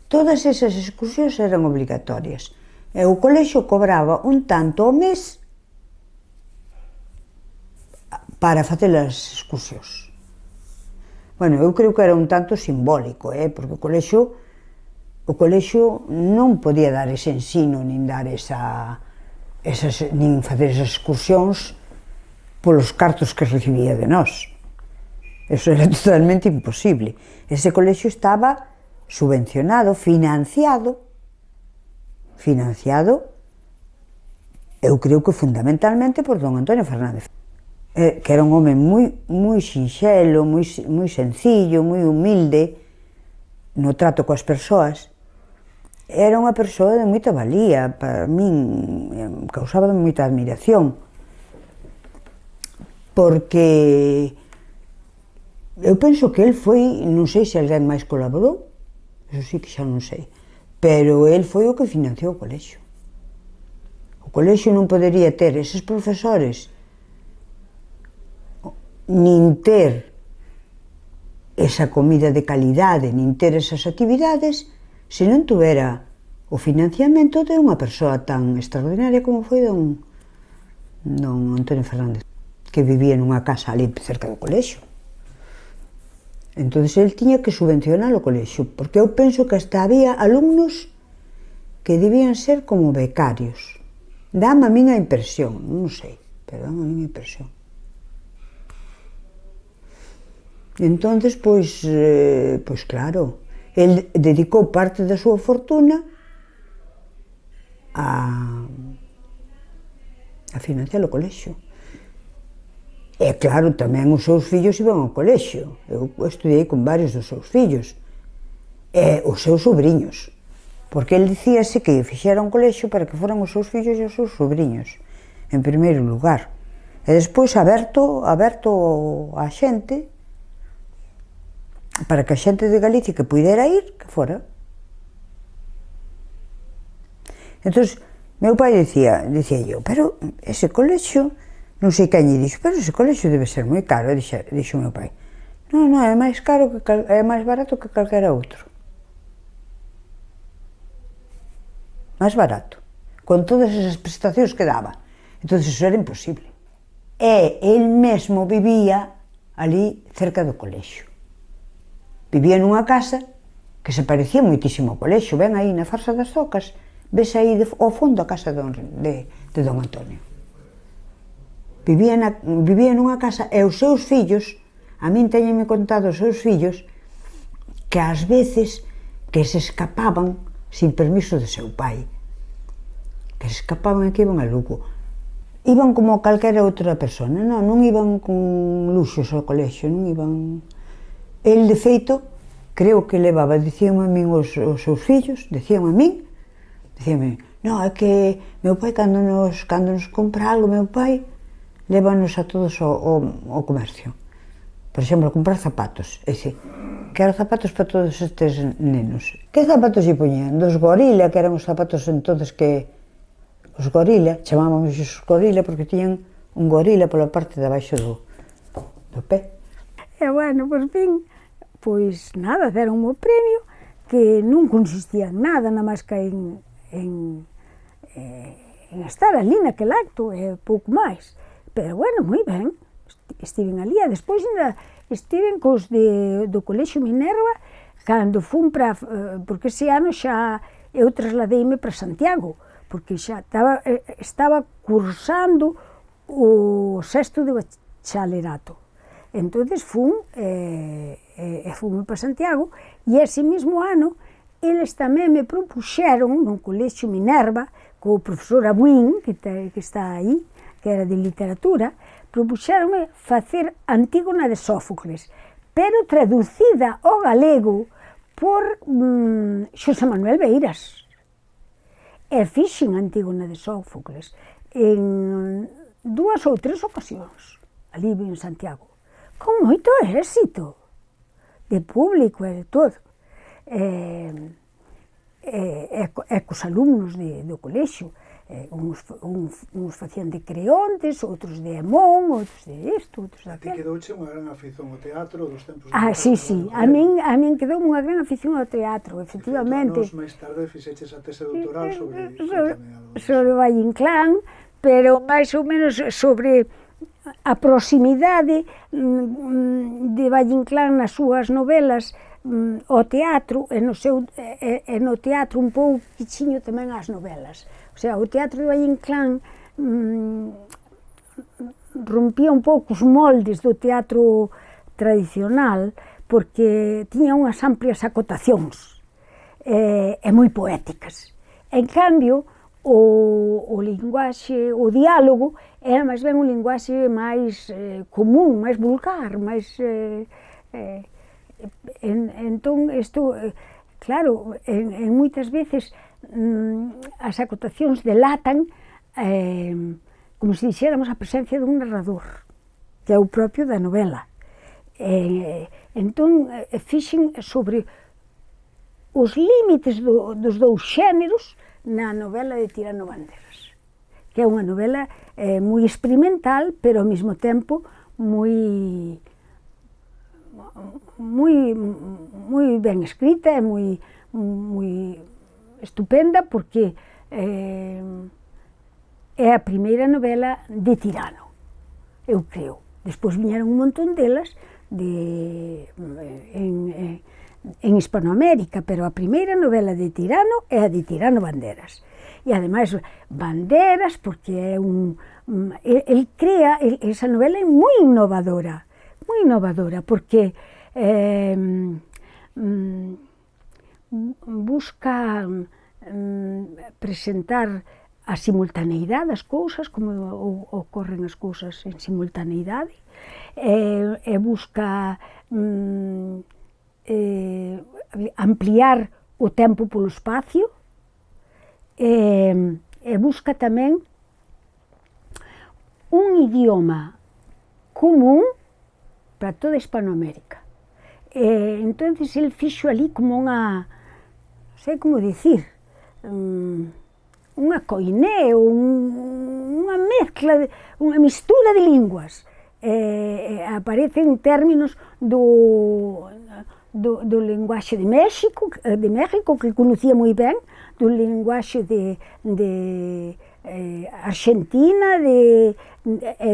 Todas esas excursións eran obligatorias. E o colexio cobraba un tanto ao mes para facer as excursións. Bueno, eu creo que era un tanto simbólico, porque o colexio non podía dar ese ensino, nin dar nin facer esas excursións polos cartos que recibía de nós. Eso era totalmente imposible. Ese colexio estaba subvencionado, financiado, eu creo que fundamentalmente por don Antonio Fernández, que era un home moi sinxelo, moi sencillo, moi humilde no trato coas persoas. Era unha persoa de moita valía, para min causaba moita admiración, porque eu penso que el foi, non sei se alguén máis colaborou, eso sí que xa non sei, pero el foi o que financiou o colexio. O colexio non podería ter eses profesores, nin ter esa comida de calidade, nin ter esas actividades, se non tuvera o financiamento de unha persoa tan extraordinaria como foi don Antonio Fernández, que vivía nunha casa ali cerca do colexio. Entón, el tiña que subvencionar o colexio, porque eu penso que hasta había alumnos que debían ser como becarios. Dame a min a impresión, non sei, pero dame a min a impresión. Entón, pois claro, el dedicou parte da súa fortuna a financiar o colexio. E claro, tamén os seus fillos iban ao colexio. Eu estudei con varios dos seus fillos e os seus sobrinhos, porque el dicíase que fixera un colexio para que foran os seus fillos e os seus sobrinhos, en primeiro lugar, e despois aberto á xente, para que a xente de Galicia que puidera ir, que fora. Entón, meu pai dicía yo, pero ese colexio, non sei quen lle dixo, pero ese colexio debe ser moi caro, dixo meu pai. Non, é máis caro, é máis barato que calquera outro. Máis barato, con todas esas prestacións que daba. Entón, eso era imposible. E el mesmo vivía ali cerca do colexio. Vivía nunha casa que se parecía moitísimo ao colexio. Ben aí na Farsa das Zocas, ves aí ao fondo a casa de don Antonio. Vivía nunha casa e os seus fillos, a min teñenme contado os seus fillos, que ás veces que se escapaban sin permiso de seu pai, que se escapaban e que iban a Lugo. Iban como calquera outra persona, non iban con luxos ao colexio, non iban... El, de feito, creo que levaba, dicíanme a min os seus fillos, dicíanme, non, é que meu pai, cando nos compra algo, meu pai, lévanos a todos ao comercio. Por exemplo, a comprar zapatos. É dicir, quero zapatos para todos estes nenos. Que zapatos lle poñían? Dos gorila, que eran os zapatos entonces que... Os gorila, chamábamos os gorila porque tiñan un gorila pola parte de abaixo do pé. E bueno, por fin, pois nada, deron o premio, que non consistía en nada, nada máis que en estar ali naquele acto, e pouco máis. Pero bueno, moi ben, estiven ali, e despois ainda estiven cos do Colexio Minerva, cando fun para, porque ese ano xa eu trasladeime para Santiago, porque xa estaba cursando o sexto de bacharelato. Entón fun para Santiago, e ese mesmo ano eles tamén me propuxeron no Colexio Minerva, co profesor Abuín, que está aí, que era de literatura, propuxeronme facer Antígona de Sófocles, pero traducida ao galego por Xosé Manuel Beiras. E fixen Antígona de Sófocles en 2 ou 3 ocasións, ali en Santiago, con moito éxito de público e de todo. E cos alumnos do colexio. uns facían de Creontes, outros de Hemón, outros de isto, outros A ti daquilo. quedouche unha gran afición ao teatro dos tempos Sí, a min quedou unha gran afición ao teatro, efectivamente. Anos máis tarde fixeches a tese doutoral sobre... Sobre o Valle Inclán, pero máis ou menos sobre a proximidade de Valle Inclán nas súas novelas ao teatro e no teatro un pouquiño tamén ás novelas. O sea, o teatro de Valle Inclán rompía un pouco os moldes do teatro tradicional porque tiña unhas amplias acotacións e moi poéticas. En cambio, o linguaxe, o diálogo, era máis ben un linguaxe máis común, máis vulgar, máis... Entón, isto, claro, en moitas veces as acotacións delatan como se dixéramos a presencia dun narrador, que é o propio da novela. Entón, fixen sobre os límites dos dous xéneros na novela de Tirano Banderas, que é unha novela moi experimental, pero ao mesmo tempo moi ben escrita e moi estupenda, porque é a primeira novela de Tirano, eu creo. Despois viñeron un montón delas en Hispanoamérica, pero a primeira novela de Tirano é a de Tirano Banderas. E ademais, Banderas, porque é el crea, esa novela é moi innovadora, porque busca presentar a simultaneidade das cousas, como ocorren as cousas en simultaneidade, e busca ampliar o tempo polo espacio, e busca tamén un idioma común para toda Hispanoamérica. Entonces, el fixo ali como unha, non sei como dicir, unha coiné, unha mezcla, unha mistura de linguas. Aparecen términos do linguaxe de México, que conocía moi ben, do linguaxe de Argentina e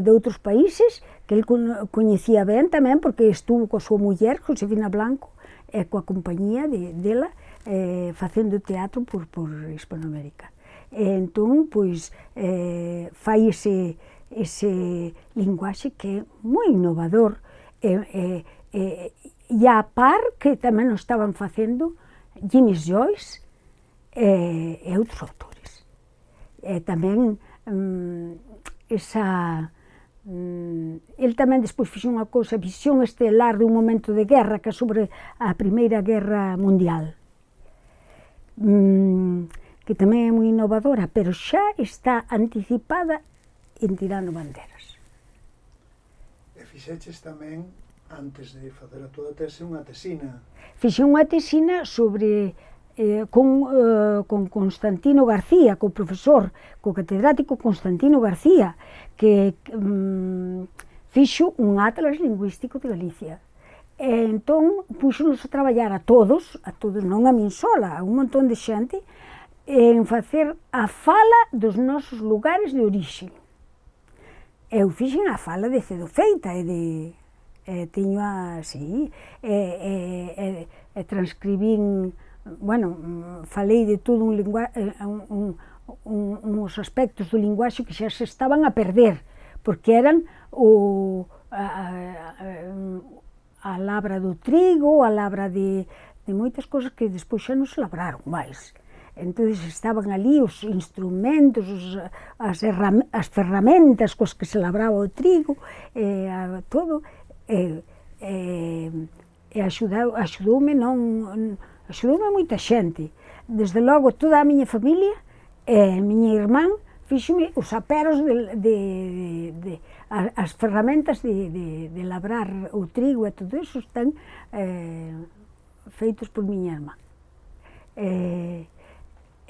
de outros países, que ele coñecía ben tamén, porque estuvo coa súa muller, Josefina Blanco, e coa compañía dela, facendo teatro por Hispanoamérica. Entón, pois, fai ese linguaxe que é moi innovador, e a par que tamén o estaban facendo James Joyce e outros autores. Tamén el tamén despois fixo unha cousa, Visión estelar dun momento de guerra, que é sobre a Primeira Guerra Mundial, que tamén é moi innovadora, pero xa está anticipada en Tirano Banderas. E fixeches tamén, antes de facer a túa tese, unha tesina. Fixe unha tesina sobre con Constantino García, co profesor, co catedrático Constantino García, que fixo un atlas lingüístico de Galicia. Entón, puxonos a traballar a todos, non a min sola, a un montón de xente, en facer a fala dos nosos lugares de orixe. Eu fixen a fala de Cedo Feita e teño así, transcribín, falei de todo uns aspectos do linguaxe que xa se estaban a perder, porque eran a labra do trigo, a labra de moitas cousas que despois xa non se labraron máis. Entón estaban ali os instrumentos, as ferramentas cos que se labraba o trigo, todo, axudoume moita xente. Desde logo, toda a miña familia, a miña irmán, fíxome os aperos as ferramentas de labrar o trigo e todo iso están feitos por miña irmán.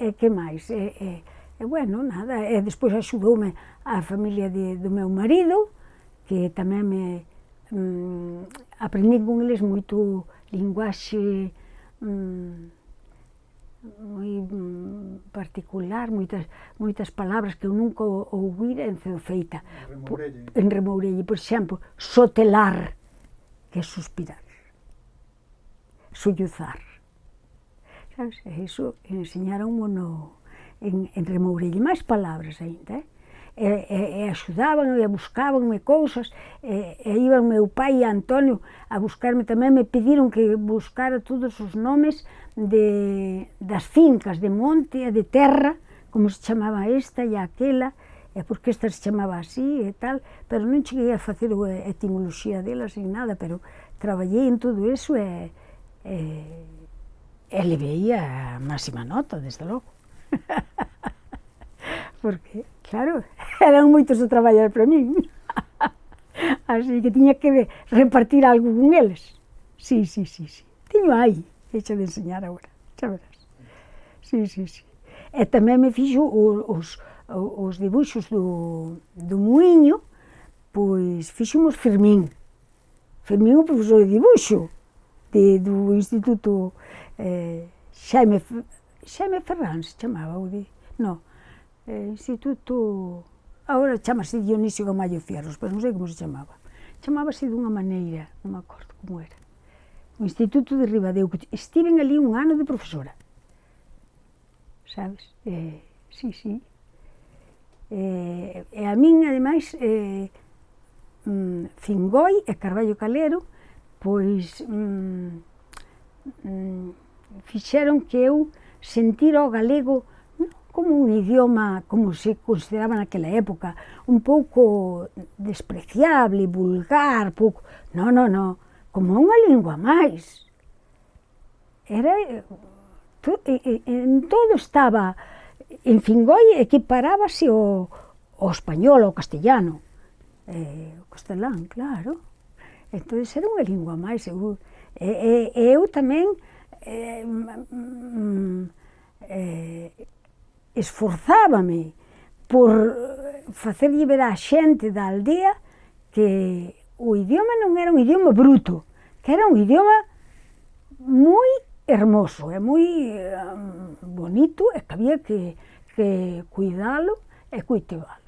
E que máis? E bueno, nada, e despois axudoume a familia do meu marido, que tamén me aprendi con eles moito linguaxe moi particular, moitas palabras que eu nunca ouvira en Ceufeita. En Remourelle, por exemplo, sotelar, que é suspirar, solluzar. Sabes? Iso enseñaronmo en Remourelle, máis palabras aínda, e axudaban e buscabanme cousas, e iban meu pai e Antonio a buscarme tamén, me pediron que buscara todos os nomes das fincas de monte e de terra, como se chamaba esta e aquela, e porque esta se chamaba así e tal, pero non cheguei a facer a etimoloxía delas ni nada, pero traballei en todo eso e levei a máxima nota, desde logo. Porque, claro, eran moitos a traballar para min. Así que tiña que repartir algo con eles. Sí. Tiño aí, hecho de enseñar agora, xa verás. Sí. E tamén me fixo os dibuixos do muiño, pois fixomos Fermín. Fermín o profesor de dibuixo do Instituto Xaime Ferrán, se chamaba, Instituto, agora chamase Dionisio Gamallo Fierros, pero non sei como se chamaba. Chamábase dunha maneira, non me acordo como era. O Instituto de Ribadeo, que estiven ali un ano de profesora. Sabes? Sí. E a min, ademais, Fingoi e Carballo Calero, pois fixeron que eu sentira o galego como un idioma, como se consideraba naquela época, un pouco despreciable, vulgar, pouco... Non, como unha lingua máis. Era... En todo estaba... En Fingoi equiparábase ao español, ao castellano. O castelán, claro. Entón era unha lingua máis. Eu tamén... esforzábame por facerlle ver á xente da aldea que o idioma non era un idioma bruto, que era un idioma moi hermoso e moi bonito e que había que cuidalo e cultivalo.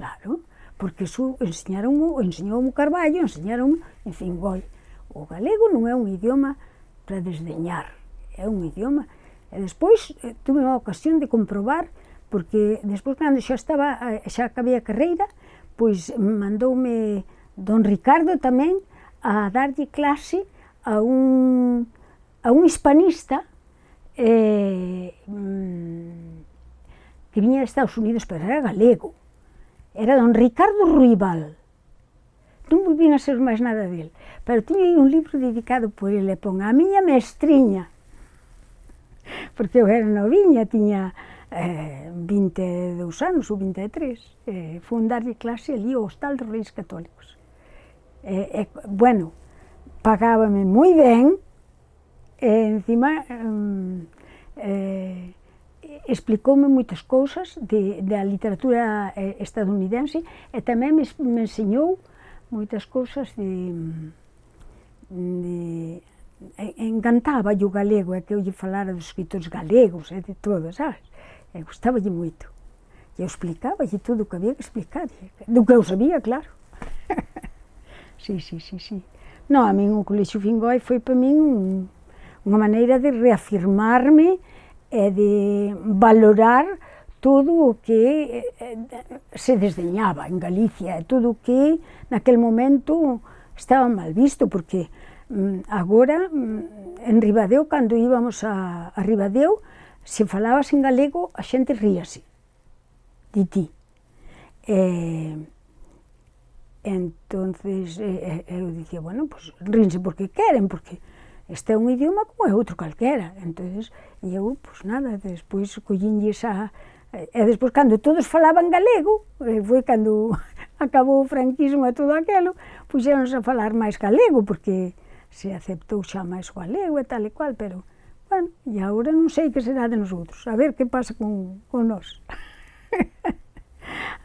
Claro, porque iso enseñoume Carballo, enseñaronme en Fingoi. O galego non é un idioma para desdeñar, é un idioma. E despois tuve a ocasión de comprobar, porque despois cando xa acabei a carreira, pois mandoume don Ricardo tamén a darlle clase a un hispanista que viña de Estados Unidos, pero era galego. Era don Ricardo Ruibal. Non volvín a ser máis nada dele, pero tiña un libro dedicado por ele, pon a miña mestriña, porque eu era noviña, tiña 22 anos ou 23, fui darlle clase ali ao Hostal dos Reis Católicos. Bueno, pagábame moi ben, e encima explicoume moitas cousas da literatura estadounidense e tamén me enseñou moitas cousas encantaba o galego, que eu lle falara dos escritores galegos e de todo, sabes? Gustaballe moito. E eu explicaballe todo o que había que explicar, do que eu sabía, claro. Sí. Non, a min o Colexio Fingoi foi para min unha maneira de reafirmarme e de valorar todo o que se desdeñaba en Galicia, e todo o que naquele momento estaba mal visto, porque agora, en Ribadeo, cando íbamos a Ribadeo, se falabas en galego, a xente ríase de ti. Entonces, eu dicía, bueno, pues rinse porque queren, porque este é un idioma como é outro calquera. Entonces, eu, pues nada, despois collínlle esa... E despois, cando todos falaban galego, foi cando acabou o franquismo e todo aquelo, puxéronse a falar máis galego, porque se aceptou xa máis o galego e tal e cual, pero, Bueno, e agora non sei que será de nosotros, a ver que pasa con nós.